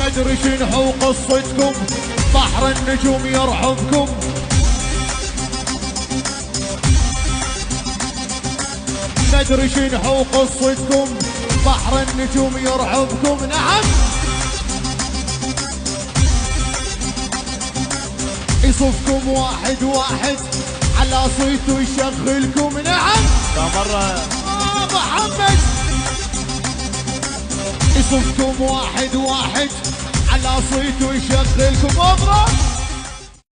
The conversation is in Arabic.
ندري شنو قصتكم، بحر النجوم يرحبكم. ندري شنو قصتكم، بحر النجوم يرحبكم. نعم يصفكم واحد واحد على صيته يشغلكم. نعم مرة محمد يصفكم واحد واحد على صيته يشغلكم. اضرب